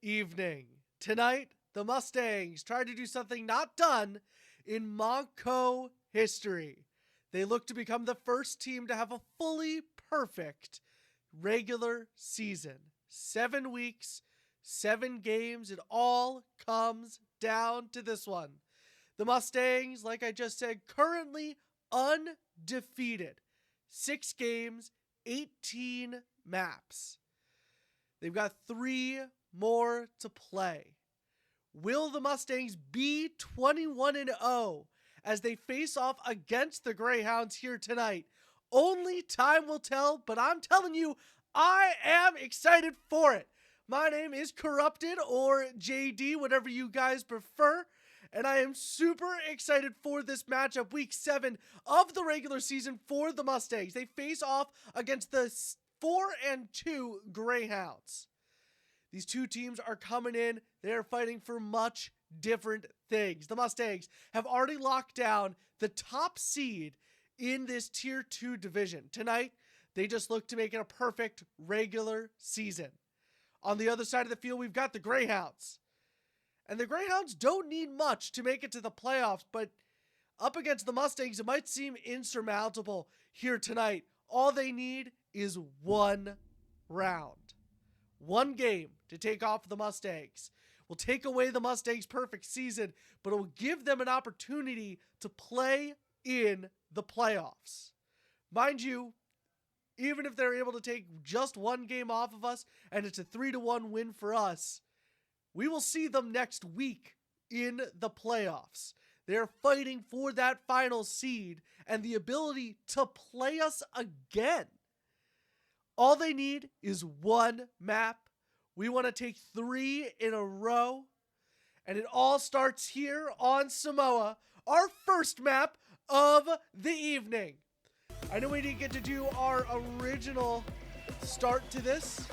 evening. Tonight, the Mustangs tried to do something not done in Montco history. They look to become the first team to have a fully perfect regular season. 7 weeks, 7 games. It all comes down to this one. The Mustangs, like I just said, currently undefeated. 6 games, 18 maps. They've got 3 more to play. Will the Mustangs be 21-0 as they face off against the Greyhounds here tonight? Only time will tell, but I'm telling you, I am excited for it. My name is Corrupted, or JD, whatever you guys prefer, and I am super excited for this matchup, week 7 of the regular season for the Mustangs. They face off against the 4-2 Greyhounds. These two teams are coming in. They are fighting for much different things. The Mustangs have already locked down the top seed in this Tier 2 division. Tonight, they just look to make it a perfect regular season. On the other side of the field, we've got the Greyhounds. And the Greyhounds don't need much to make it to the playoffs, but up against the Mustangs, it might seem insurmountable here tonight. All they need is 1 round. 1 game to take off the Mustangs. Will take away the Mustangs' perfect season, but it will give them an opportunity to play in the playoffs. Mind you, even if they're able to take just 1 game off of us and it's a 3-1 win for us, we will see them next week in the playoffs. They're fighting for that final seed and the ability to play us again. All they need is 1 map. We want to take 3 in a row. And it all starts here on Samoa, our first map of the evening. I know we didn't get to do our original start to this,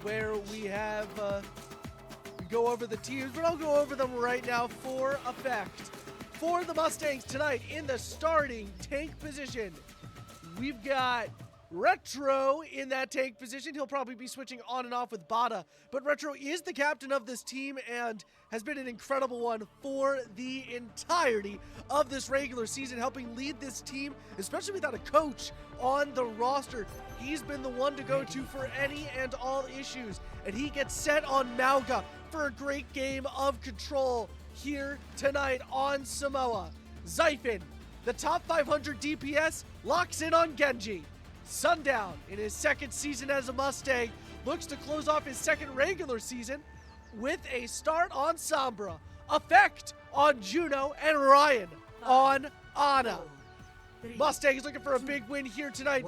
where we have we go over the teams, but I'll go over them right now for effect. For the Mustangs tonight, in the starting tank position, we've got Retro in that tank position. He'll probably be switching on and off with Bada, but Retro is the captain of this team and has been an incredible one for the entirety of this regular season, helping lead this team, especially without a coach on the roster. He's been the one to go to for any and all issues, and he gets set on Mauga for a great game of control here tonight on Samoa. Zyphon, the top 500 DPS, locks in on Genji. Sundown, in his 2nd season as a Mustang, looks to close off his 2nd regular season with a start on Sombra, effect on Juno, and Ryan on Ana. Mustangs looking for a big win here tonight.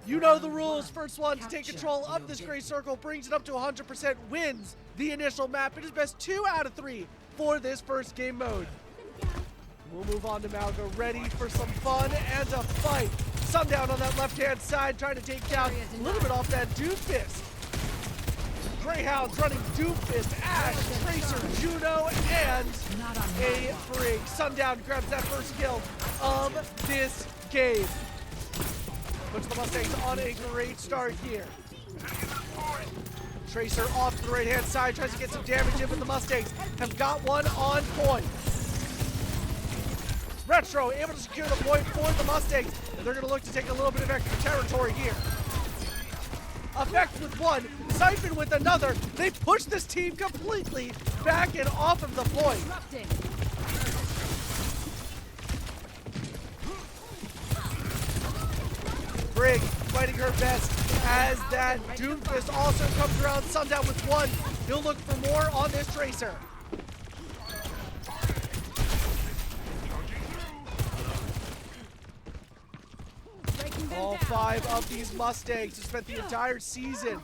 You know the rules. First one to take control of this gray circle brings it up to 100%, wins the initial map. It is best 2 out of 3 for this first game mode. We'll move on to Malga, ready for some fun and a fight. Sundown on that left-hand side, trying to take down a little bit off that Doomfist. Greyhounds running Doomfist, Ash, Tracer, Juno, and a Brig. Sundown grabs that first kill of this game. Puts the Mustangs on a great start here. Tracer off to the right-hand side, tries to get some damage in, but the Mustangs have got one on point. Retro able to secure the point for the Mustangs, and they're going to look to take a little bit of extra territory here. Effect with 1, Zyphon with another. They push this team completely back and off of the point. Brig fighting her best as that Doomfist also comes around. Sundown with 1. He'll look for more on this Tracer. All 5 of these Mustangs have spent the entire season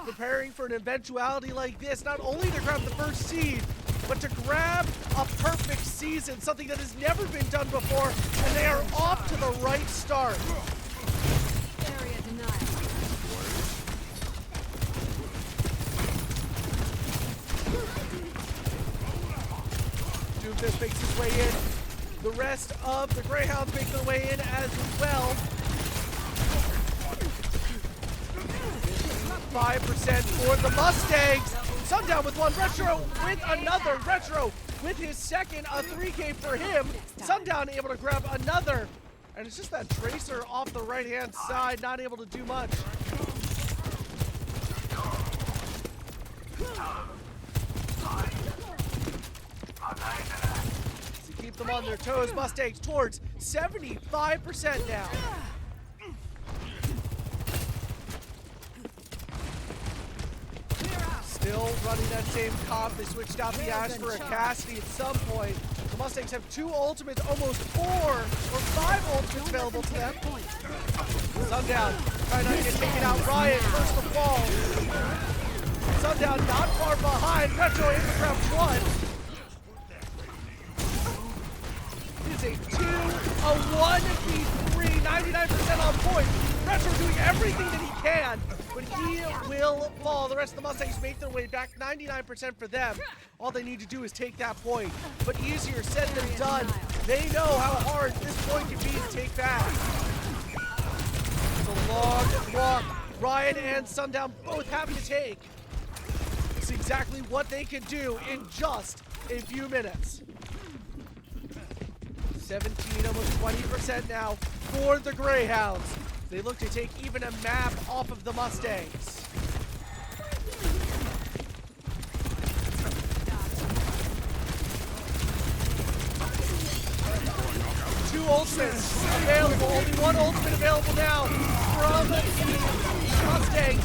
preparing for an eventuality like this, not only to grab the first seed, but to grab a perfect season, something that has never been done before, and they are off to the right start. Doomfist makes his way in. The rest of the Greyhounds make their way in as well. for the Mustangs. Sundown with one, Retro with another, Retro with his second, a 3K for him. Sundown able to grab another, and it's just that Tracer off the right-hand side, not able to do much. To keep them on their toes, Mustangs towards 75% now. Still running that same comp. They switched out the Ash for a Cassidy at some point. The Mustangs have 2 ultimates, almost 4 or 5 ultimates available to them. Sundown trying not to get taken out. Riot first to fall. Sundown not far behind. Retro in for round 1. It is a 1v3, 99% on point. Retro doing everything that he can, but he will fall. The rest of the Mustangs make their way back, 99% for them. All they need to do is take that point, but easier said than done. They know how hard this point can be to take back. It's a long walk. Riot and Sundown both having to take. It's exactly what they can do in just a few minutes. 17, almost 20% now for the Greyhounds. They look to take even a map off of the Mustangs. Two ultimates available, only one ultimate available now from the Mustangs.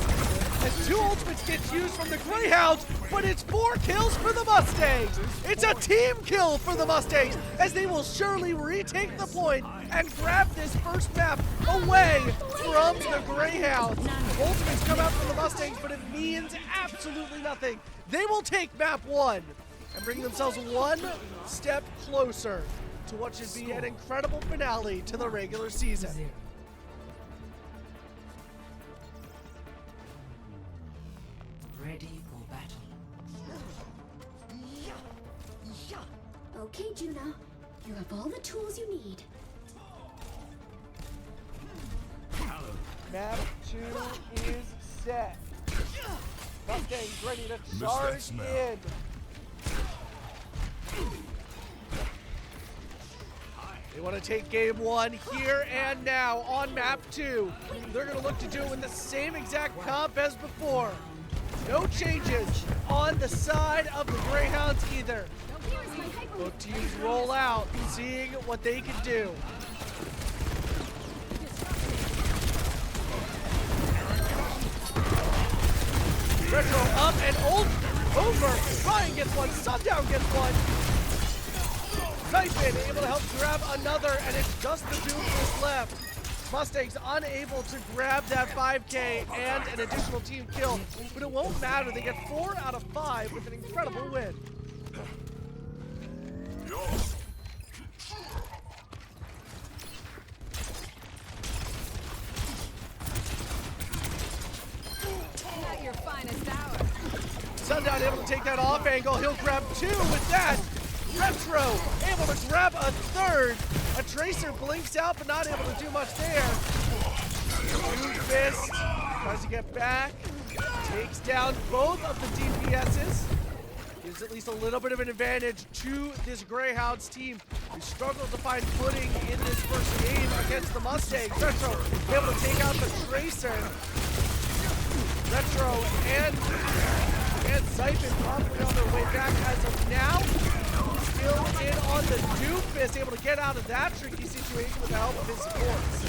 As 2 ultimates get used from the Greyhounds, but it's 4 kills for the Mustangs. It's a team kill for the Mustangs, as they will surely retake the point and grab this first map away from the Greyhounds. Ultimates come out from the Mustangs, but it means absolutely nothing. They will take map 1 and bring themselves 1 step closer to what should be an incredible finale to the regular season. Ready for battle. Okay, Juno. You have all the tools you need. Map 2 is set. Mustangs ready to charge in. They want to take game 1 here and now on map 2. They're going to look to do it with the same exact comp as before. No changes on the side of the Greyhounds either. Both teams roll out, seeing what they can do. Retro up and over. Ryan gets one, Sundown gets one. Siphon able to help grab another, and it's just the Doomfist left. Mustangs unable to grab that 5K and an additional team kill, but it won't matter. They get 4 out of 5 with an incredible win. Not your finest hour. Sundown able to take that off angle. He'll grab 2 with that. Retro able to grab a 3rd. A Tracer blinks out, but not able to do much there. Doomfist tries to get back. Takes down both of the DPSs. Gives at least a little bit of an advantage to this Greyhounds team, who struggled to find footing in this first game against the Mustangs. Retro able to take out the Tracer. Retro and Siphon probably on their way back as of now. Still in on the Doomfist, able to get out of that tricky situation with the help of his supports.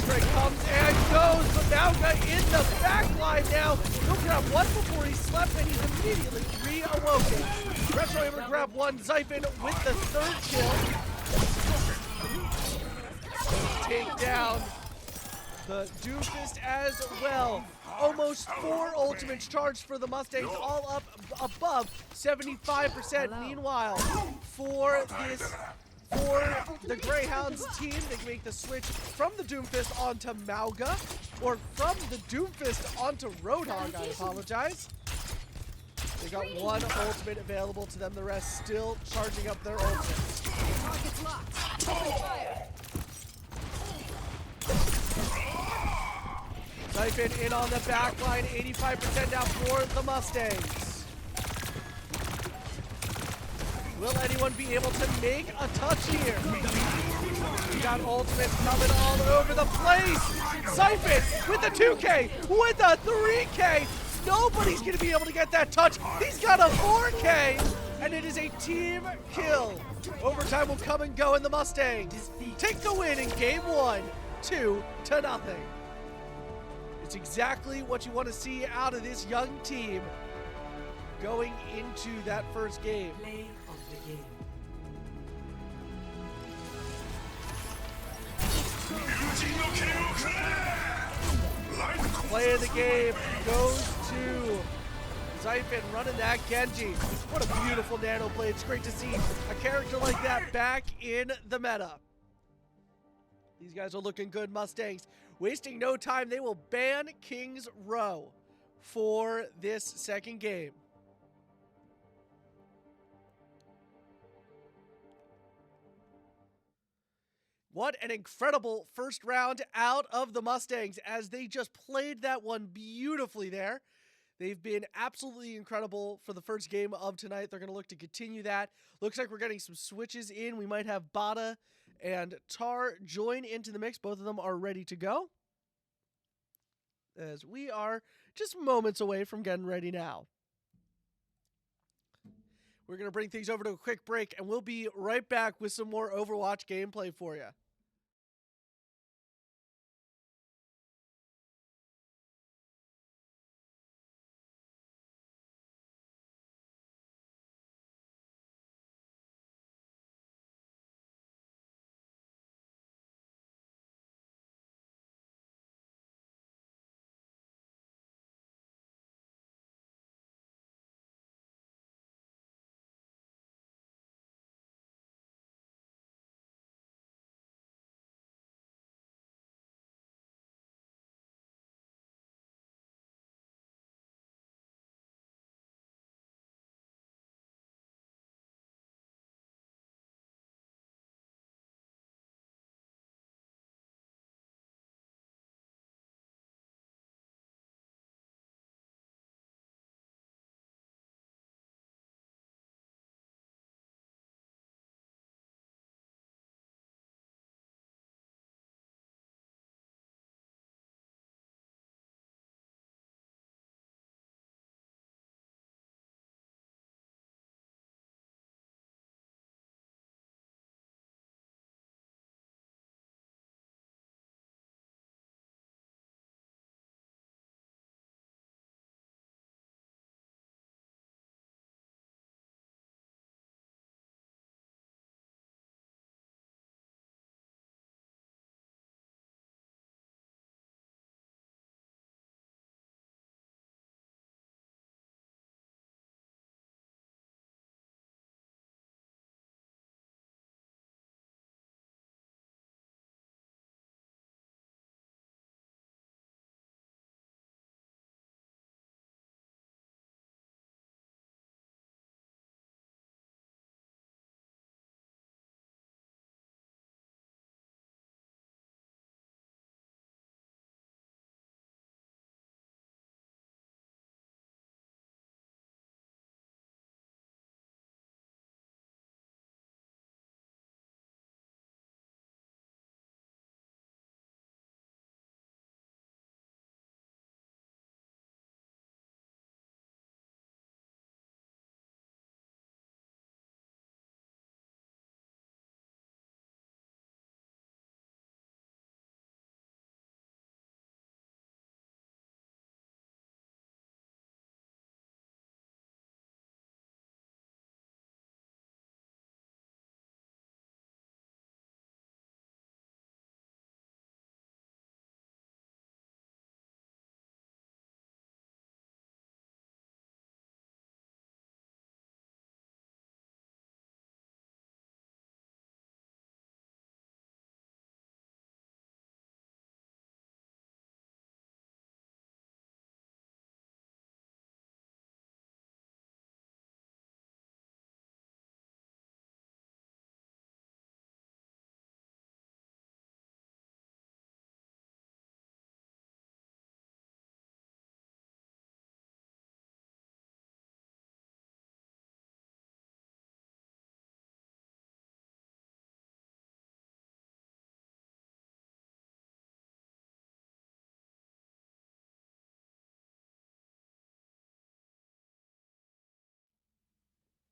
Strike comes and goes, but Mauga in the backline now. He'll grab 1 before he slept, and he's immediately reawoken. Retro able to grab 1, Siphon with the 3rd kill. Take down the Doomfist as well. Almost 4 ultimates charged for the Mustangs, all up above 75%. Meanwhile, for the Greyhounds team, they can make the switch from the Doomfist onto Mauga, or from the Doomfist onto Roadhog, I apologize. They got 1 ultimate available to them, the rest still charging up their ultimates. Target's locked. Open fire. Siphon in on the back line, 85% now for the Mustangs. Will anyone be able to make a touch here? We got ultimates coming all over the place. Siphon with the 2K, with the 3K. Nobody's going to be able to get that touch. He's got a 4K, and it is a team kill. Overtime will come and go, and the Mustangs take the win in game 1, 2-0. It's exactly what you want to see out of this young team going into that first game. Play of the game. Play of the game goes to Siphon running that Genji. What a beautiful nano play. It's great to see a character like that back in the meta. These guys are looking good, Mustangs. Wasting no time, they will ban King's Row for this second game. What an incredible first round out of the Mustangs as they just played that one beautifully there. They've been absolutely incredible for the first game of tonight. They're going to look to continue that. Looks like we're getting some switches in. We might have Bada and Tar join into the mix. Both of them are ready to go, as we are just moments away from getting ready now. We're going to bring things over to a quick break, and we'll be right back with some more Overwatch gameplay for you.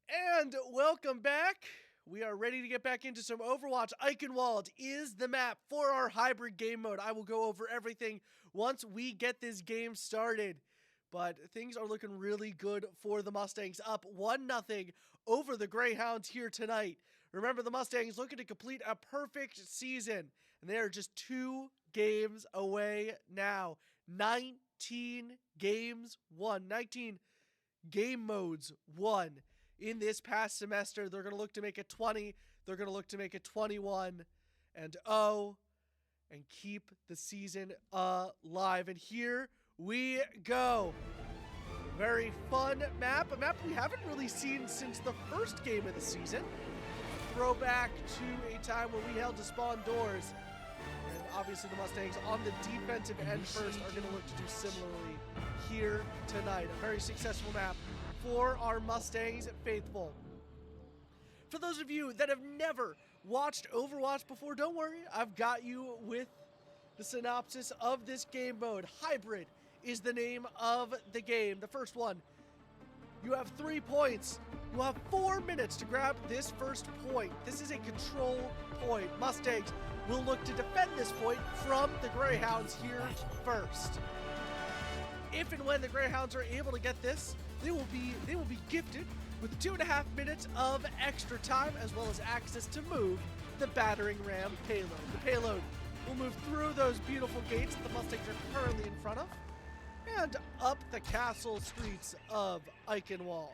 And welcome back. We are ready to get back into some Overwatch. Eichenwald is the map for our hybrid game mode. I will go over everything once we get this game started. But things are looking really good for the Mustangs, up 1-0 over the Greyhounds here tonight. Remember, the Mustangs looking to complete a perfect season, and they are just 2 games away now. 19 games won, 19 game modes won. In this past semester, they're going to look to make it 20. They're going to look to make it 21 and 0 and keep the season alive. And here we go. Very fun map. A map we haven't really seen since the first game of the season. Throwback to a time where we held to spawn doors. And obviously the Mustangs on the defensive end first are going to look to do similarly here tonight. A very successful map for our Mustangs faithful. For those of you that have never watched Overwatch before, don't worry, I've got you with the synopsis of this game mode. Hybrid is the name of the game. The first one, you have 3 points. You have 4 minutes to grab this first point. This is a control point. Mustangs will look to defend this point from the Greyhounds here first. If and when the Greyhounds are able to get this, they will be gifted with 2.5 minutes of extra time, as well as access to move the battering ram payload. The payload will move through those beautiful gates that the Mustangs are currently in front of, and up the castle streets of Eichenwald.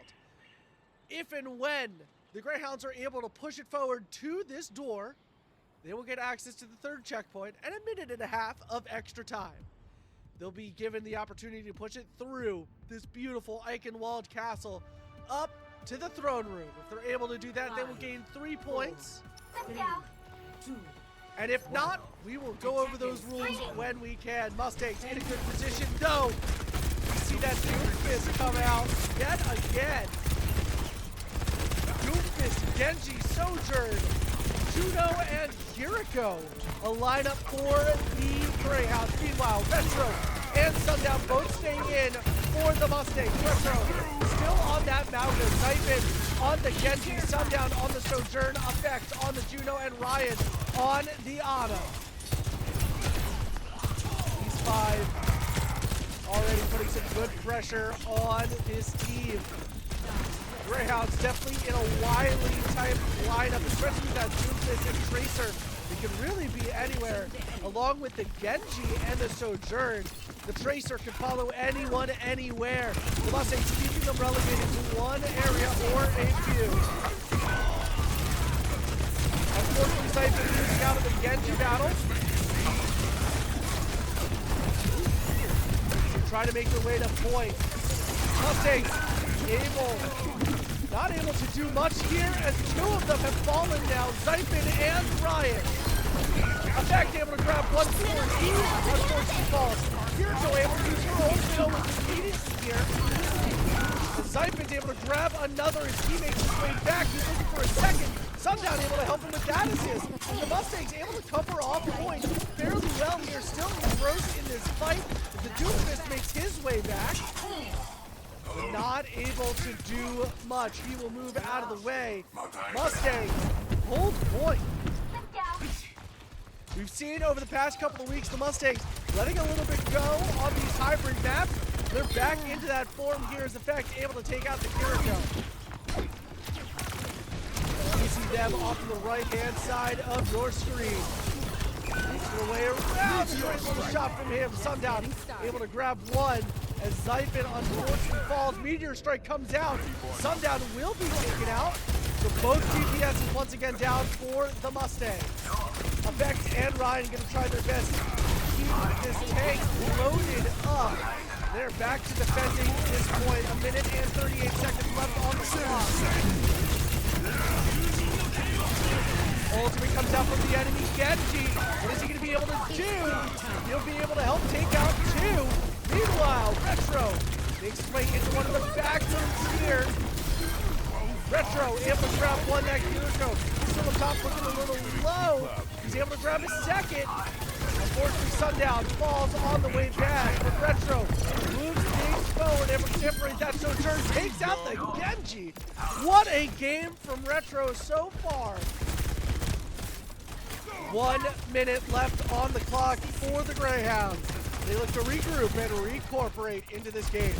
If and when the Greyhounds are able to push it forward to this door, they will get access to the 3rd checkpoint and 1.5 minutes of extra time. They'll be given the opportunity to push it through this beautiful Eichenwald castle up to the throne room. If they're able to do that, they will gain 3 points. And if not, we will go over those rules when we can. Mustangs in a good position, though. We see that Doomfist come out yet again. Doomfist, Genji, Sojourn, Juno, and Kiriko. A lineup for the Greyhounds. Meanwhile, Retro and Sundown both staying in for the Mustangs. Retro still on that Malga. Nightman on the Genji. Sundown on the Sojourn. Effect on the Juno, and Ryan on the Ana. These 5 already putting some good pressure on this team. Greyhounds definitely in a wily type lineup, especially with that Doomfist and Tracer. They can really be anywhere. Along with the Genji and the Sojourn, the Tracer can follow anyone, anywhere. The Mustangs keeping them relegated to one area or a few. Unfortunately, Siphon losing out of the Genji battle. They try to make their way to point. Mustangs not able to do much here, as 2 of them have fallen down, Siphon and Ryan. Effect able to grab one before he unfortunately falls. Kiriko able to use her ult with immediacy here. And Siphon's able to grab another as he makes his way back. He's looking for a second. Sundown able to help him with that assist. And the Mustangs able to cover off points fairly well here, still engrossed in this fight. The Doomfist makes his way back. Not able to do much. He will move out of the way. Mustangs hold point. We've seen over the past couple of weeks the Mustangs letting a little bit go on these hybrid maps. They're back into that form here as Effect able to take out the Kiriko. You see them off to the right-hand side of your screen. Making their way around. Nice little shot from him. Sundown able to grab one as Siphon unfortunately falls. Meteor Strike comes out. Sundown will be taken out. So both DPS is once again down for the Mustangs. Effect and Ryan going to try their best to keep this tank loaded up. They're back to defending this point. 1 minute and 38 seconds left on the clock. Ultimate comes out from the enemy. Genji, what is he going to be able to do? He'll be able to help take out 2. Meanwhile, Retro makes his way into one of the back rooms here. Retro able to grab one. That Kiriko still on top, looking a little low. He's able to grab a second. Unfortunately, Sundown falls on the way back, but Retro moves things forward and different. That so turn takes out the Genji. What a game from Retro so far. 1 minute left on the clock for the Greyhounds. They look to regroup and reincorporate into this game.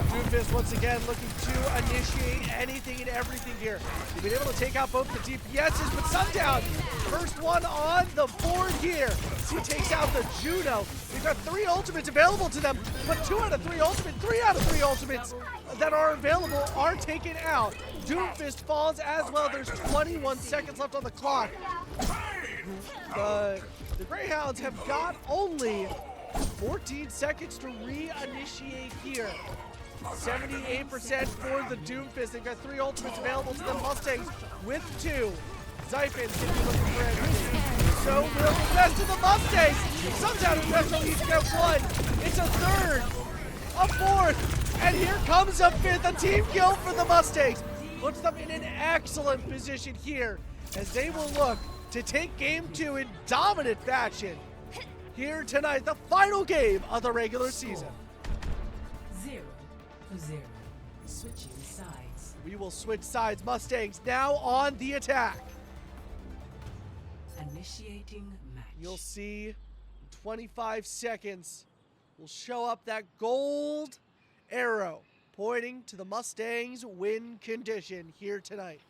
Doomfist once again looking to initiate anything and everything here. They've been able to take out both the DPSs, but Sundown, first one on the board here. He takes out the Juno. We've got 3 ultimates available to them, but 2 out of 3 ultimates, 3 out of 3 ultimates that are available are taken out. Doomfist falls as well. There's 21 seconds left on the clock. The Greyhounds have got only 14 seconds to reinitiate here. 78% for the Doomfist. They've got 3 ultimates available to the Mustangs with 2. Zyphon's gonna be looking for everything. So will the rest of the Mustangs. Sundown and Retro each get 1. It's a 3rd, a 4th, and here comes a 5th. A team kill for the Mustangs. Puts them in an excellent position here as they will look to take game 2 in dominant fashion here tonight, the final game of the regular season. 0-0. Switching sides. We will switch sides. Mustangs now on the attack. Initiating match. You'll see 25 seconds will show up that gold arrow pointing to the Mustangs win condition here tonight.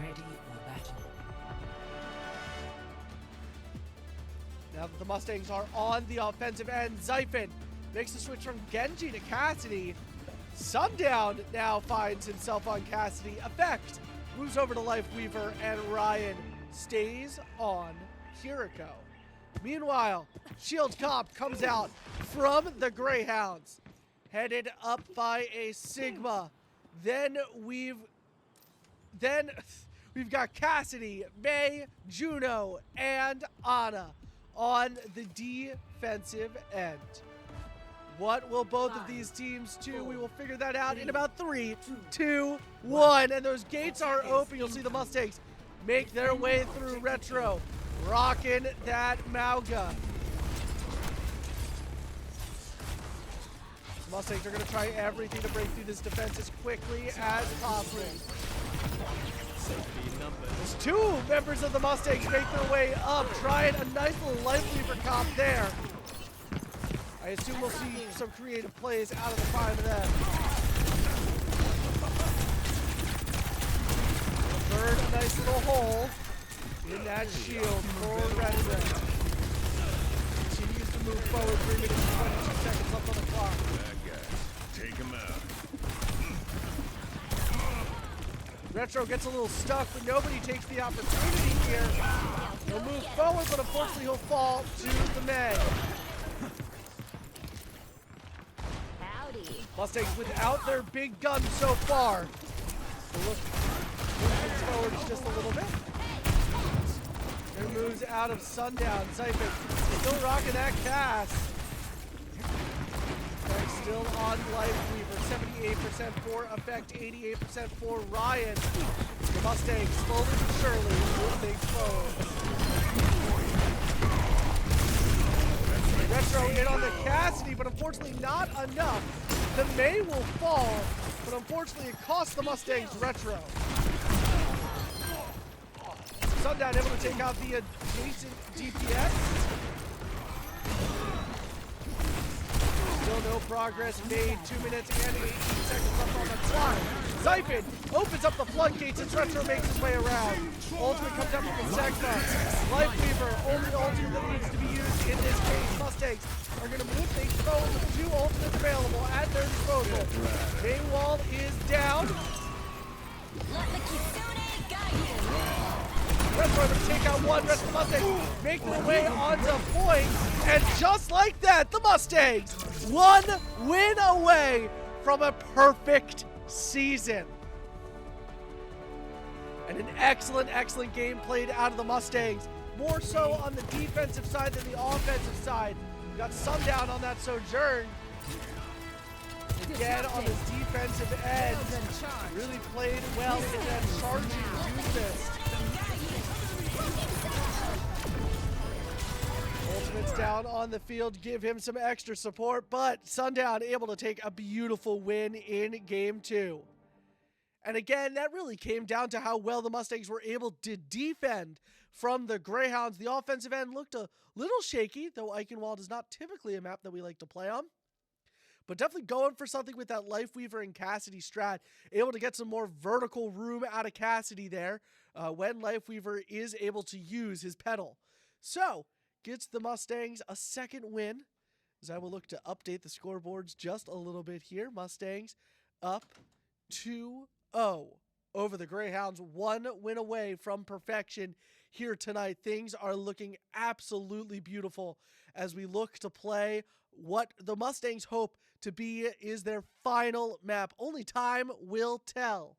Ready for battle. Now that the Mustangs are on the offensive end, Zyphon makes the switch from Genji to Cassidy. Sundown now finds himself on Cassidy. Effect moves over to Lifeweaver, and Ryan stays on Kiriko. Meanwhile, Shield Cop comes out from the Greyhounds, headed up by a Sigma. Then we've got Cassidy, May, Juno, and Ana on the defensive end. What will both of these teams do? We will figure that out in about 3, 2, 1. And those gates are open. You'll see the Mustangs make their way through Retro, rocking that Mauga. The Mustangs are going to try everything to break through this defense as quickly as possible. There's 2 members of the Mustangs make their way up, trying a nice little Lifeweaver comp there. I assume we'll see some creative plays out of the 5 of them. Burn a nice little hole in that shield for Retro. Continues to move forward, 3 minutes and 22 seconds left on the clock. That guy. Take him out. Retro gets a little stuck, but nobody takes the opportunity here. He'll move forward, but unfortunately he'll fall to the May. Mustangs without their big gun so far. We'll look things forward just a little bit. There moves out of Sundown. Zyphon still rocking that cast. Still on Lifeweaver. 78% for Effect, 88% for Ryan. The Mustangs slowly but surely move things forward. Retro in on the Cassidy, but unfortunately not enough. The May will fall, but unfortunately it costs the Mustangs Retro. Sundown able to take out the adjacent DPS. Still no progress made. 2 minutes and 18 seconds left on the clock. Zyphon opens up the floodgates as Retro makes his way around. Ultimate comes up from the Sekta. Lifeweaver, only ultimate that needs to be used in this case. Mustangs are going to move things forward with 2 ultimates available at their disposal. Maywall is down. Let the Kitsune guide you. Retro able to take out one. Rest of the Mustangs make their way onto point. And just like that, the Mustangs, one win away from a perfect season. And an excellent, excellent game played out of the Mustangs. More so on the defensive side than the offensive side. We got Sundown on that Sojourn. Again, on this defensive end, really played well in that charging Doomfist. Ultimates down on the field, give him some extra support, but Sundown able to take a beautiful win in Game 2. And again, that really came down to how well the Mustangs were able to defend from the Greyhounds. The offensive end looked a little shaky, though Eichenwald is not typically a map that we like to play on. But definitely going for something with that Lifeweaver and Cassidy strat. Able to get some more vertical room out of Cassidy there when Lifeweaver is able to use his pedal. So, gets the Mustangs a second win. As I will look to update the scoreboards just a little bit here. Mustangs up 2-0 over the Greyhounds. One win away from perfection here tonight. Things are looking absolutely beautiful as we look to play what the Mustangs hope to be is their final map. Only time will tell.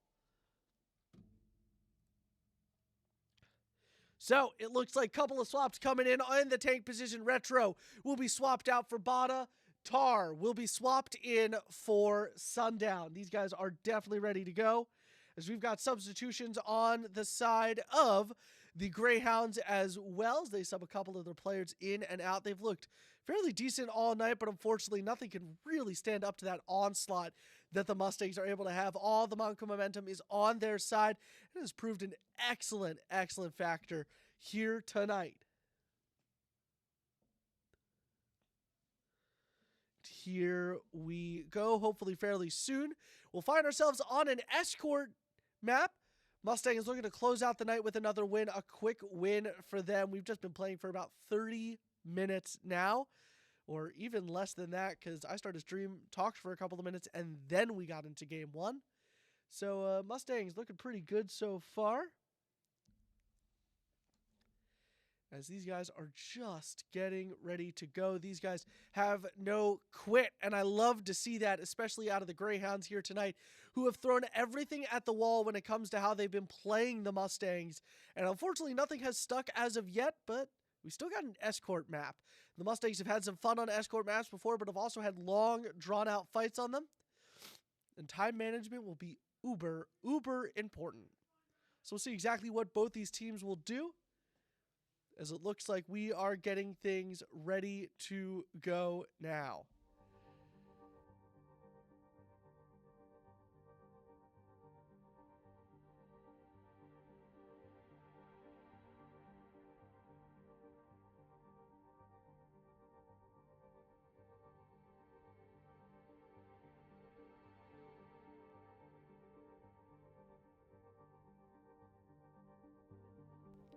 So it looks like a couple of swaps coming in the tank position. Retro will be swapped out for Bada. Tar will be swapped in for Sundown. These guys are definitely ready to go, as we've got substitutions on the side of the Greyhounds as well, as they sub a couple of their players in and out. They've looked fairly decent all night, but unfortunately nothing can really stand up to that onslaught that the Mustangs are able to have. All the Montco momentum is on their side. It has proved an excellent, excellent factor here tonight. Here we go, hopefully fairly soon. We'll find ourselves on an escort map. Mustang is looking to close out the night with another win, a quick win for them. We've just been playing for about 30 minutes now, or even less than that, because I started stream, talked for a couple of minutes, and then we got into game one. So Mustangs looking pretty good so far, as these guys are just getting ready to go. These guys have no quit, and I love to see that, especially out of the Greyhounds here tonight, who have thrown everything at the wall when it comes to how they've been playing the Mustangs. And unfortunately, nothing has stuck as of yet, but we still got an escort map. The Mustangs have had some fun on escort maps before, but have also had long, drawn-out fights on them. And time management will be uber, uber important. So we'll see exactly what both these teams will do, as it looks like we are getting things ready to go now.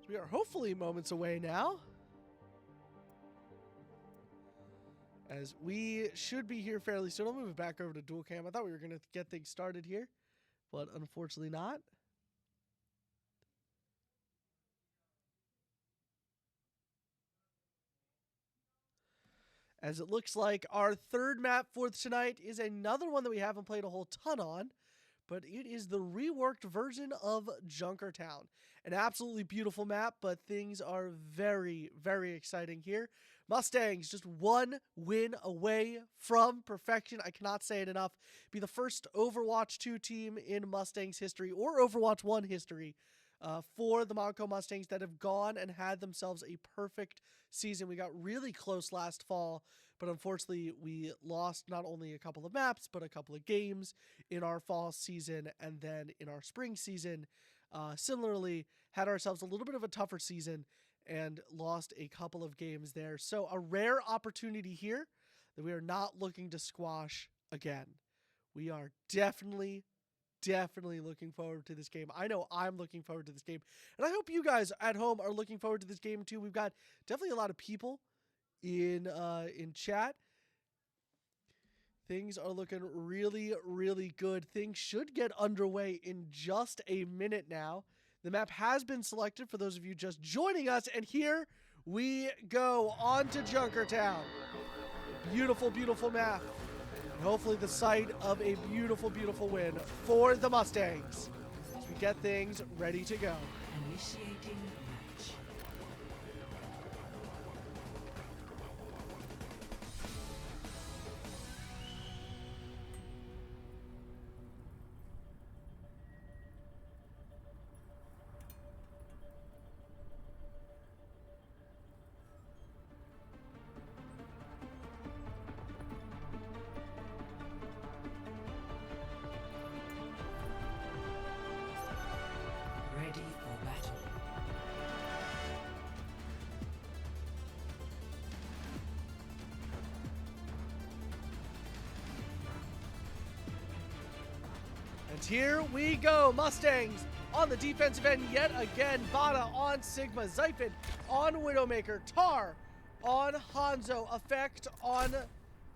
We are hopefully moments away now, as we should be here fairly soon. I'll move it back over to dual cam. I thought we were going to get things started here, but unfortunately not. As it looks like our third map for tonight is another one that we haven't played a whole ton on, but it is the reworked version of Junkertown. An absolutely beautiful map, but things are very, very exciting here. Mustangs just one win away from perfection. I cannot say it enough. Be the first Overwatch 2 team in Mustangs history, or Overwatch 1 history, for the Montco Mustangs that have gone and had themselves a perfect season. We got really close last fall, but unfortunately we lost not only a couple of maps, but a couple of games in our fall season, and then in our spring season, similarly had ourselves a little bit of a tougher season and lost a couple of games there. So a rare opportunity here that we are not looking to squash again. We are definitely looking forward to this game. I know I'm looking forward to this game, and I hope you guys at home are looking forward to this game too. We've got definitely a lot of people in chat. Things are looking really, really good. Things should get underway in just a minute now. The map has been selected for those of you just joining us, and here we go on to Junkertown. Beautiful, beautiful map. And hopefully the site of a beautiful, beautiful win for the Mustangs as we get things ready to go. Initiating match. Ready for battle. And here we go. Mustangs on the defensive end yet again. Vada on Sigma. Zyphon on Widowmaker. Tar on Hanzo. Effect on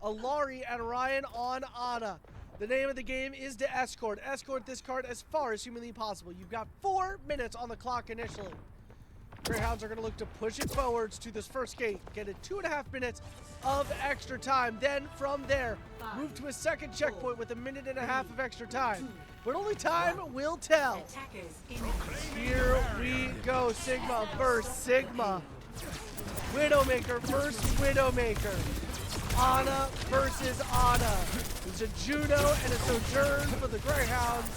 Alari. And Ryan on Ana. The name of the game is to escort. Escort this card as far as humanly possible. You've got 4 minutes on the clock initially. Greyhounds are going to look to push it forwards to this first gate. Get it 2.5 minutes of extra time. Then from there, move to a second checkpoint with 1.5 minutes of extra time. But only time will tell. Attackers in Here we go. Sigma versus Sigma. Widowmaker versus Widowmaker. Ana versus Ana. It's a Juno and a Sojourn for the Greyhounds.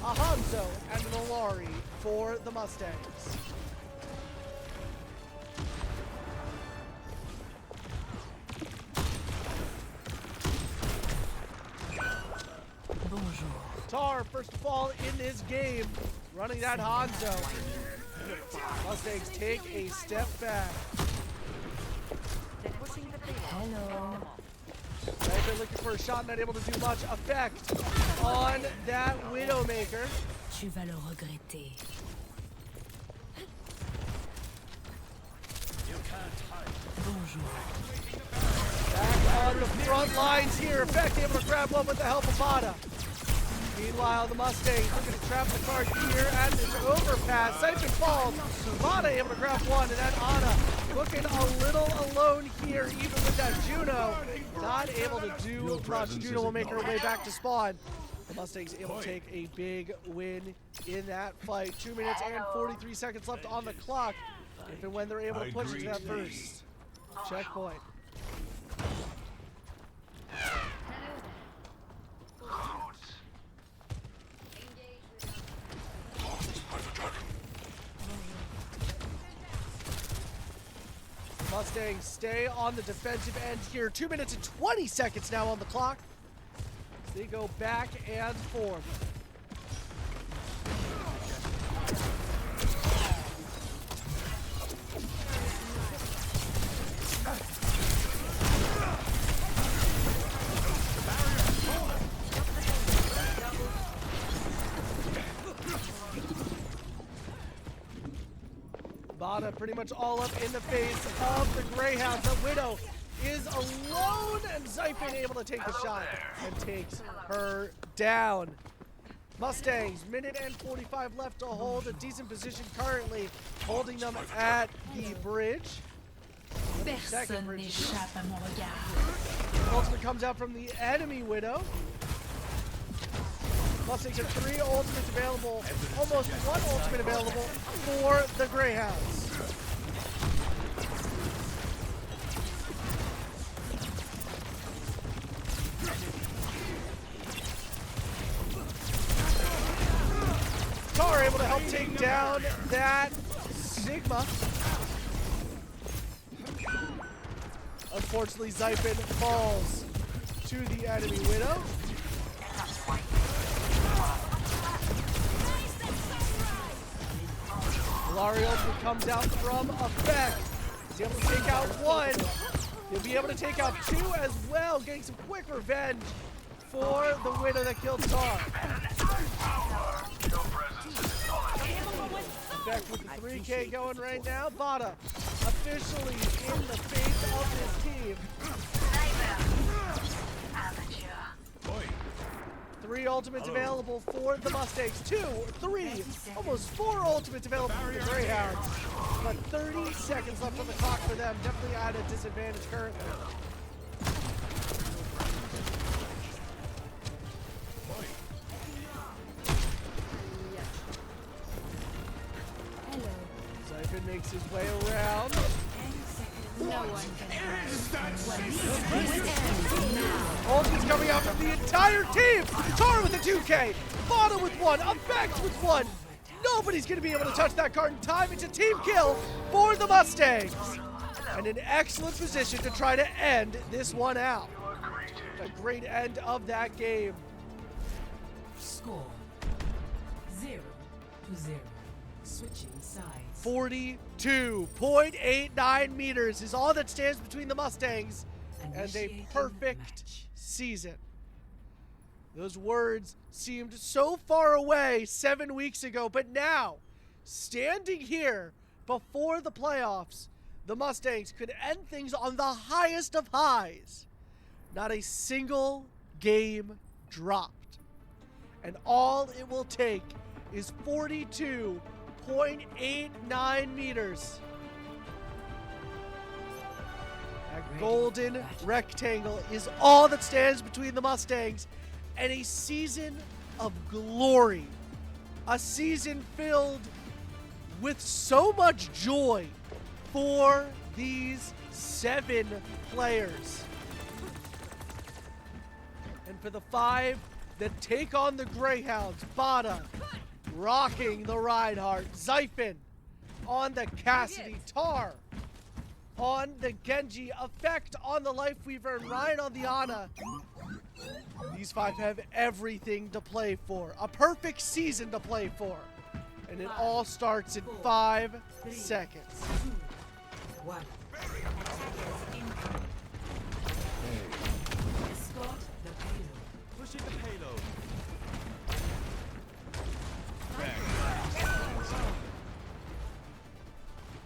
A Hanzo and an Alari for the Mustangs. Bonjour. Tar, first of all, in this game, running that Hanzo. Mustangs take a step back. Hello. They've been looking for a shot, not able to do much. Effect on that Widowmaker. Tu vas le regretter. Bonjour. Back on the front lines here. Effect able to grab one with the help of Vada. Meanwhile, the Mustangs looking to trap the card here at this overpass. Zyphon falls. Vada able to grab one, and then Ana looking a little alone here, even with that Juno. Not able to do much. Juno will make her way back to spawn. The Mustangs able to take a big win in that fight. 2 minutes and 43 seconds left on the clock. If and when they're able to push it to that first checkpoint. Mustangs stay on the defensive end here. 2 minutes and 20 seconds now on the clock. They go back and forth. Vada pretty much all up in the face of the Greyhounds. The Widow is alone, and Zyphon able to take the shot and takes her down. Mustangs, minute and 45 left to hold a decent position currently, holding them at the bridge. Second Personne bridge. n'échappe à mon regard. Ultimate comes out from the enemy Widow. Mustangs have 3 ultimates available, almost 1 ultimate available for the Greyhounds. Tar able to help take down that Sigma. Unfortunately, Zyphon falls to the enemy Widow. Alari ultimate comes out from effect. He's able to take out 1. He'll be able to take out 2 as well, getting some quick revenge for the Widow that killed Tar. Effect with the 3K going right now. Vada officially in the face of this team. 3 ultimates available for the Mustangs. 2, 3, almost 4 ultimates available for the Greyhounds. But 30 seconds left on the clock for them. Definitely at a disadvantage currently. Zyphon makes his way around. No one can Ultimate's coming out from the entire team. Tar with a 2K. Bada with 1. Effect with 1. Nobody's going to be able to touch that card in time. It's a team kill for the Mustangs. And an excellent position to try to end this one out. A great end of that game. Score 0-0. Switching sides. 42.89 meters is all that stands between the Mustangs and a Initiating perfect match. season. Those words seemed so far away 7 weeks ago, but now, standing here before the playoffs, the Mustangs could end things on the highest of highs. Not a single game dropped. And all it will take is 42.89 meters. That golden rectangle is all that stands between the Mustangs and a season of glory. A season filled with so much joy for these 7 players. And for the 5 that take on the Greyhounds, Bada rocking the Reinhardt, Zyphon on the Cassidy, Tar on the Genji, Effect on the Lifeweaver, and Ryan on the Ana. These 5 have everything to play for. A perfect season to play for. And it all starts in 5 seconds. 1. Escort the payload. Pushing the payload.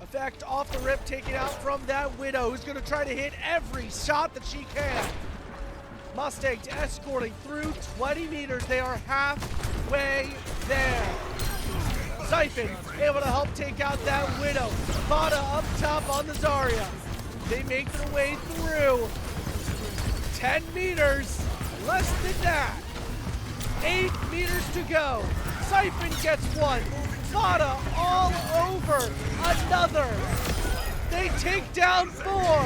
Effect off the rip, taken out from that Widow, who's going to try to hit every shot that she can. Mustangs escorting through 20 meters. They are halfway there. Zyphon able to help take out that Widow. Bada up top on the Zarya. They make their way through. 10 meters, less than that. 8 meters to go. Zyphon gets 1. Bada all over another. They take down 4.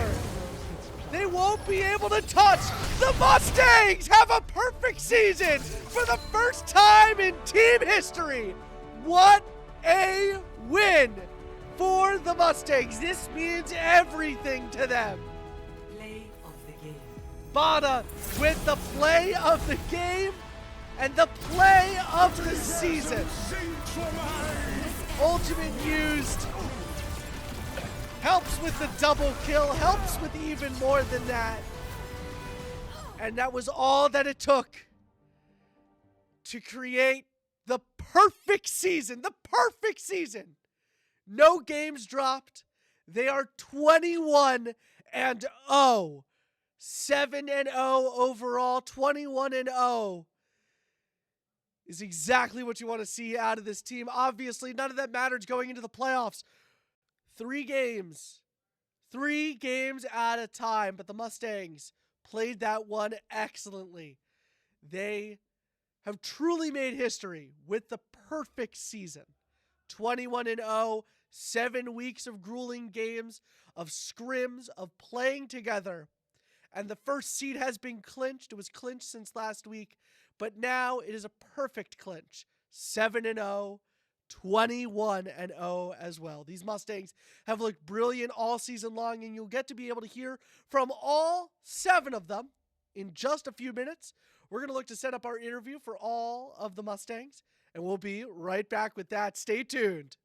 They won't be able to touch. The Mustangs have a perfect season for the first time in team history. What a win for the Mustangs. This means everything to them. Play of the game. Bada with the play of the game and the play of the season. Ultimate used. Helps with the double kill, helps with even more than that. And that was all that it took to create the perfect season. The perfect season. No games dropped. They are 21-0. 7-0 overall, 21-0 is exactly what you want to see out of this team. Obviously, none of that matters going into the playoffs. 3 games at a time, but the Mustangs played that one excellently. They have truly made history with the perfect season. 21-0, 7 weeks of grueling games, of scrims, of playing together. And the first seed has been clinched. It was clinched since last week, but now it is a perfect clinch. 7-0. 21-0 as well. These Mustangs have looked brilliant all season long, and you'll get to be able to hear from all 7 of them in just a few minutes. We're going to look to set up our interview for all of the Mustangs, and we'll be right back with that. Stay tuned.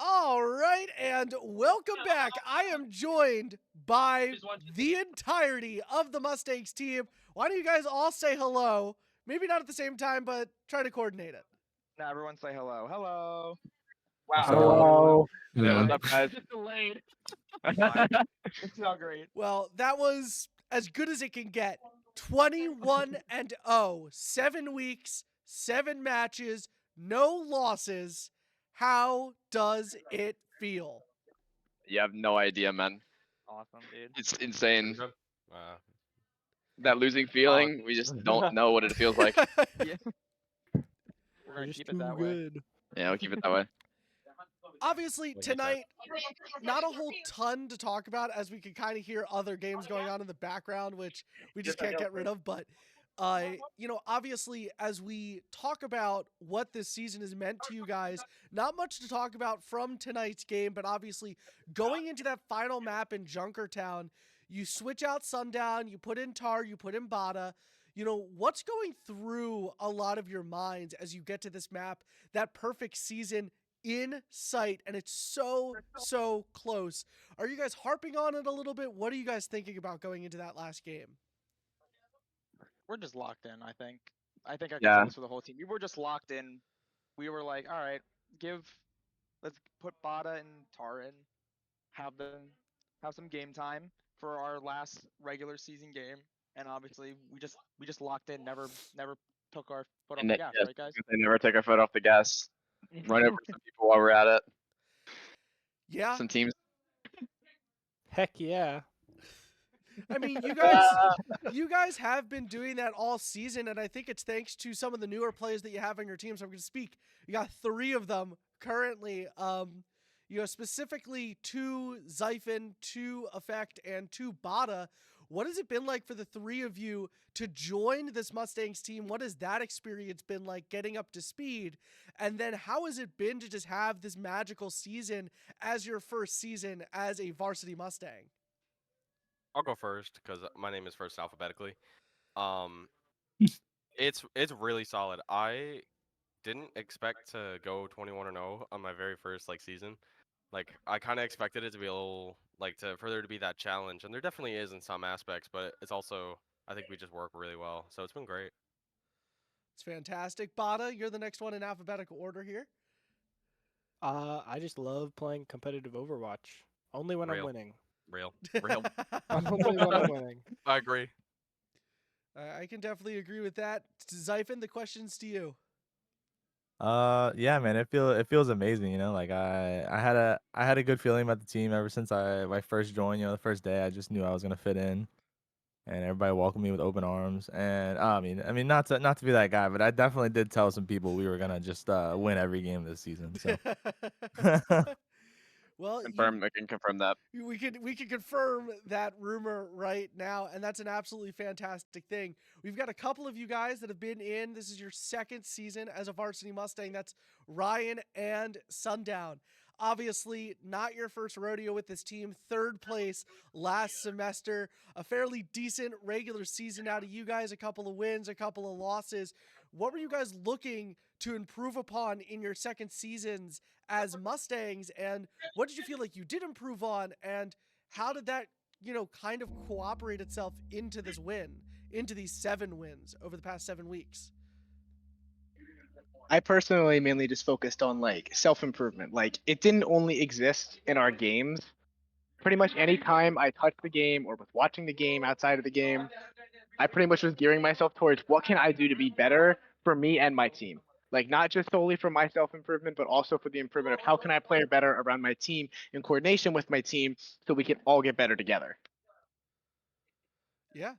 All right, and welcome back. I am joined by the entirety of the Mustangs team. Why don't you guys all say hello? Maybe not at the same time, but try to coordinate it. Now everyone say hello. Hello. Wow. Hello. What's up, guys? Delayed. It's not great. Well, that was as good as it can get. 21-0, 7 weeks, 7 matches, no losses. How does it feel? You have no idea, man. Awesome, dude. It's insane. Wow. That losing feeling, we just don't know what it feels like. Yeah. We're gonna keep it that way. Yeah, we'll keep it that way. Obviously, tonight, not a whole ton to talk about as we can kind of hear other games going on in the background, which we just can't get rid of. But, obviously, as we talk about what this season has meant to you guys, not much to talk about from tonight's game, but obviously going into that final map in Junkertown, you switch out Sundown, you put in Tar, you put in Bada. What's going through a lot of your minds as you get to this map, that perfect season in sight, and it's so close? Are you guys harping on it a little bit? What are you guys thinking about going into that last game? We're just locked in, I think. I can Yeah. say this for the whole team. We were just locked in. We were like, all right, let's put Bada and Tar in, have some game time for our last regular season game, and obviously we just locked in, never took our foot off And the they, gas, yes, right guys? they never take our foot off the gas. Run over some people while we're at it. Yeah. Some teams. Heck yeah. I mean, you guys have been doing that all season, and I think it's thanks to some of the newer players that you have on your team. So I'm going to speak. You got 3 of them currently. Specifically 2 Zyphon, 2 Effect, and 2 Bada. What has it been like for the 3 of you to join this Mustangs team? What has that experience been like getting up to speed? And then how has it been to just have this magical season as your first season as a varsity Mustang? I'll go first because my name is first alphabetically. It's really solid. I didn't expect to go 21-0 on my very first season. I kind of expected it to be a little for there to be that challenge, and there definitely is in some aspects, but it's also, I think we just work really well, so it's been great. It's fantastic. Bada, you're the next one in alphabetical order here. I just love playing competitive Overwatch. Only when I'm Real. winning. Real. Only when I'm winning. I agree. I can definitely agree with that. Zyphon, the question's to you. Yeah, man, it feels amazing, I had a good feeling about the team ever since I first joined, the first day. I just knew I was gonna fit in, and everybody welcomed me with open arms. And I mean not to be that guy, but I definitely did tell some people we were gonna just win every game this season. So Well, I can confirm that. we can confirm that rumor right now, and that's an absolutely fantastic thing. We've got a couple of you guys that have been in. This is your second season as a varsity Mustang. That's Ryan and Sundown. Obviously, not your first rodeo with this team. 3rd place last semester. A fairly decent regular season out of you guys. A couple of wins, a couple of losses. What were you guys looking to improve upon in your second seasons as Mustangs, and what did you feel like you did improve on, and how did that, kind of cooperate itself into this win, into these 7 wins over the past 7 weeks? I personally mainly just focused on self-improvement. It didn't only exist in our games. Pretty much any time I touched the game or was watching the game outside of the game, I pretty much was gearing myself towards what can I do to be better for me and my team. Not just solely for my self-improvement, but also for the improvement of how can I play better around my team in coordination with my team so we can all get better together. Yeah,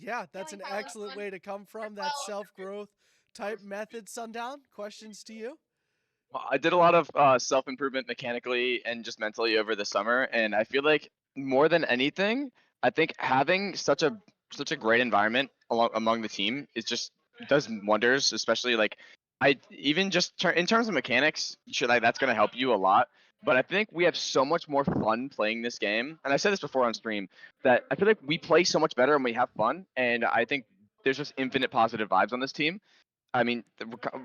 yeah, that's an excellent way to come from, that self-growth type method. Sundown, questions to you? I did a lot of self-improvement mechanically and just mentally over the summer, and I feel like more than anything, I think having such a great environment among the team is just does wonders. Especially I even just in terms of mechanics, that's gonna help you a lot. But I think we have so much more fun playing this game, and I said this before on stream that I feel like we play so much better and we have fun, and I think there's just infinite positive vibes on this team. I mean,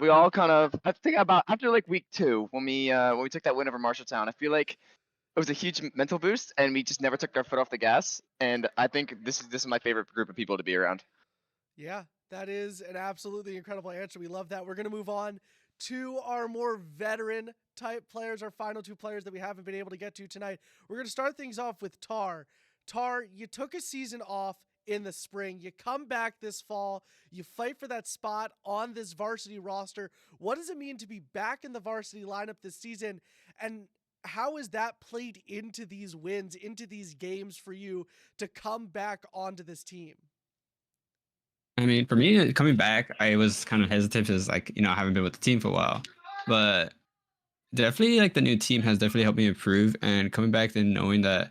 we all kind of. I think about after like week 2 when we took that win over Marshalltown. I feel like it was a huge mental boost, and we just never took our foot off the gas. And I think this is my favorite group of people to be around. Yeah, that is an absolutely incredible answer. We love that. We're going to move on to our more veteran type players, our final 2 players that we haven't been able to get to tonight. We're going to start things off with Tar. Tar, you took a season off in the spring. You come back this fall. You fight for that spot on this varsity roster. What does it mean to be back in the varsity lineup this season? And how has that played into these wins, into these games for you to come back onto this team? I mean, for me, coming back, I was kind of hesitant because, like, I haven't been with the team for a while. But definitely, like, the new team has definitely helped me improve. And coming back and knowing that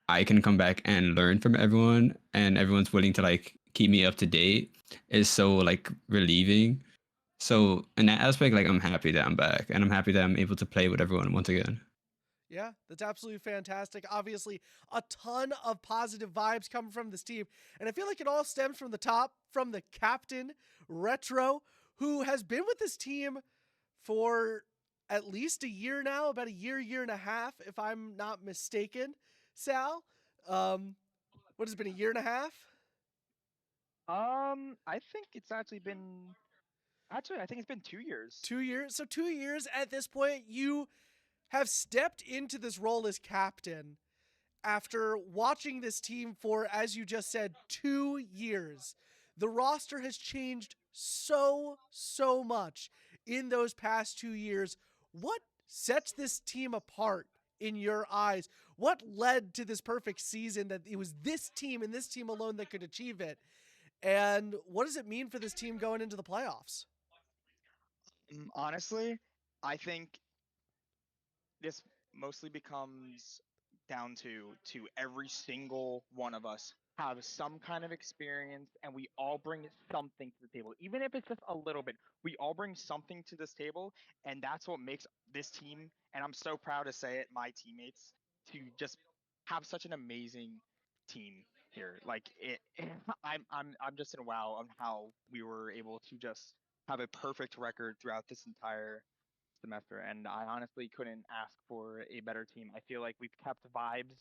I can come back and learn from everyone and everyone's willing to, like, keep me up to date is so, like, relieving. So, in that aspect, like, I'm happy that I'm back and I'm happy that I'm able to play with everyone once again. Yeah, that's absolutely fantastic. Obviously, a ton of positive vibes coming from this team. And I feel like it all stems from the top, from the captain, Retro, who has been with this team for at least a year now, about a year and a half, if I'm not mistaken. Sal, what has it been, a year and a half? I think it's actually been. Actually, I think it's been 2 years. 2 years. So 2 years at this point, you have stepped into this role as captain after watching this team for, as you just said, 2 years. The roster has changed so much in those past 2 years. What sets this team apart in your eyes? What led to this perfect season that it was this team and this team alone that could achieve it? And what does it mean for this team going into the playoffs? Honestly, I think this mostly becomes down to every single one of us have some kind of experience, and we all bring something to the table, even if it's just a little bit. We all bring something to this table, and that's what makes this team, and I'm so proud to say it, my teammates, to just have such an amazing team here. Like I'm just in wow of how we were able to just have a perfect record throughout this entire semester, and I honestly couldn't ask for a better team. I feel like we've kept vibes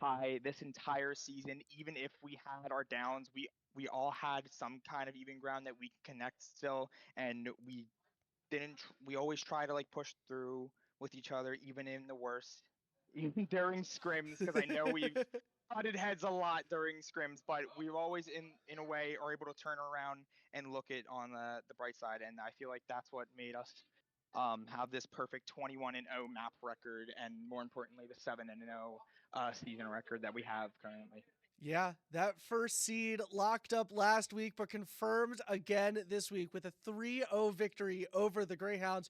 high this entire season. Even if we had our downs, we all had some kind of even ground that we could connect still, and we didn't. We always try to like push through with each other, even in the worst, even during scrims, because I know we've butted heads a lot during scrims, but we've always in a way are able to turn around and look it on the bright side, and I feel like that's what made us have this perfect 21-0 map record, and more importantly, the 7-0 season record that we have currently. Yeah, that first seed locked up last week, but confirmed again this week with a 3-0 victory over the Greyhounds.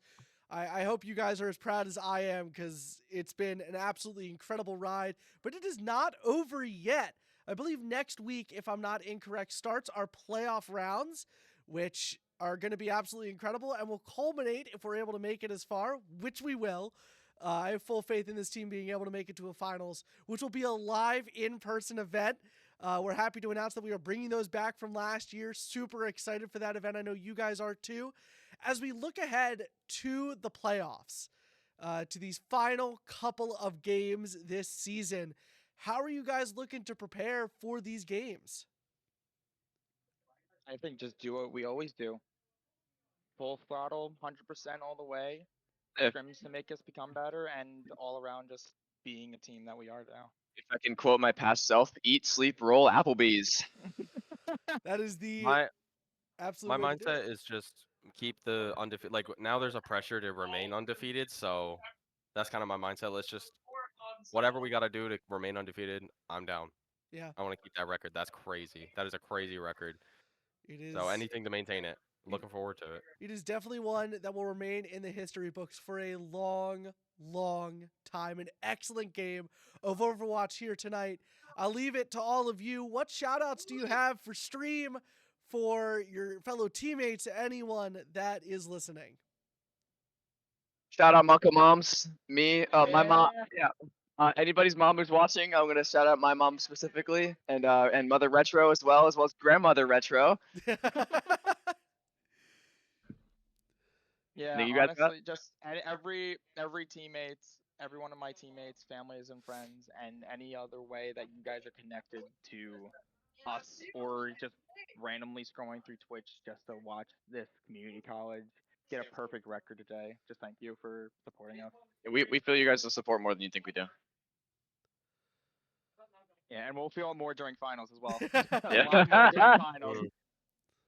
I hope you guys are as proud as I am, because it's been an absolutely incredible ride, but it is not over yet. I believe next week, if I'm not incorrect, starts our playoff rounds, which are going to be absolutely incredible and will culminate if we're able to make it as far, which we will. I have full faith in this team being able to make it to a finals, which will be a live in-person event. We're happy to announce that we are bringing those back from last year. Super excited for that event. I know you guys are too. As we look ahead to the playoffs, to these final couple of games this season, how are you guys looking to prepare for these games? I think just do what we always do. Full throttle, 100% all the way. If Scrims to make us become better, and all around just being a team that we are now. if I can quote my past self, eat, sleep, roll Applebee's. That is the My absolute my way to do it. mindset is just keep the undefeated. Like now, there's a pressure to remain undefeated, so that's kind of my mindset. Let's just whatever we got to do to remain undefeated. I'm down. Yeah, I want to keep that record. That's crazy. That is a crazy record. it So is. anything to maintain it. Looking forward to it. It is definitely one that will remain in the history books for a long time. An excellent game of Overwatch here tonight. I'll leave it to all of you. What shout outs do you have for stream, for your fellow teammates, anyone that is listening? Shout out Montco moms, me, my mom. Yeah. Anybody's mom who's watching, I'm gonna shout out my mom specifically, and Mother Retro as well as grandmother Retro. Yeah, Anything you guys got? honestly, just every teammates, every one of my teammates, families and friends, and any other way that you guys are connected to us, or just randomly scrolling through Twitch just to watch this community college get a perfect record today. Just thank you for supporting us. We feel you guys will support more than you think we do. Yeah, and we'll feel more during finals as well. Yeah. A lot more during finals. Mm.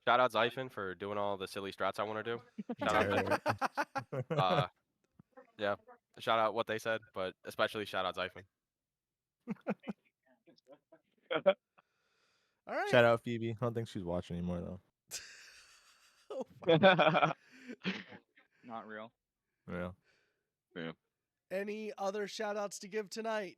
Shout out Zyphon for doing all the silly strats I want to do. Shout out to yeah. Shout out what they said, but especially shout out Zyphon. All right. Shout out Phoebe. I don't think she's watching anymore though. Oh my- Not real. Yeah. Yeah. Any other shout outs to give tonight?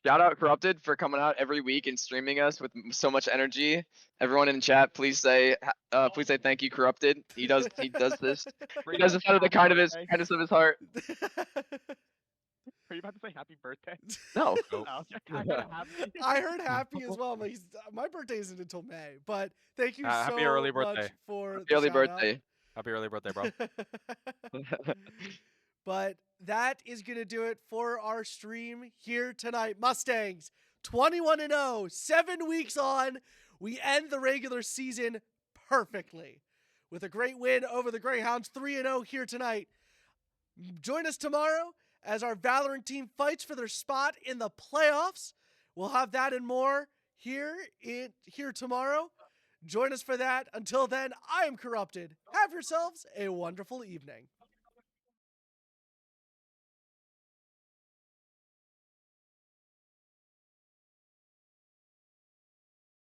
Shout out Corrupted for coming out every week and streaming us with so much energy. Everyone in chat, please say thank you, Corrupted. He does this. He does this out of the kindness of his heart. Are you about to say happy birthday? No. Nope. Oh, kinda happy. I heard happy as well. I'm like, my birthday isn't until May, but thank you so Happy early much birthday. for Happy the early shout-out. birthday. Happy early birthday, bro. But that is going to do it for our stream here tonight. Mustangs, 21-0, 7 weeks on. We end the regular season perfectly with a great win over the Greyhounds, 3-0 here tonight. Join us tomorrow as our Valorant team fights for their spot in the playoffs. We'll have that and more here tomorrow. Join us for that. Until then, I am Corrupted. Have yourselves a wonderful evening.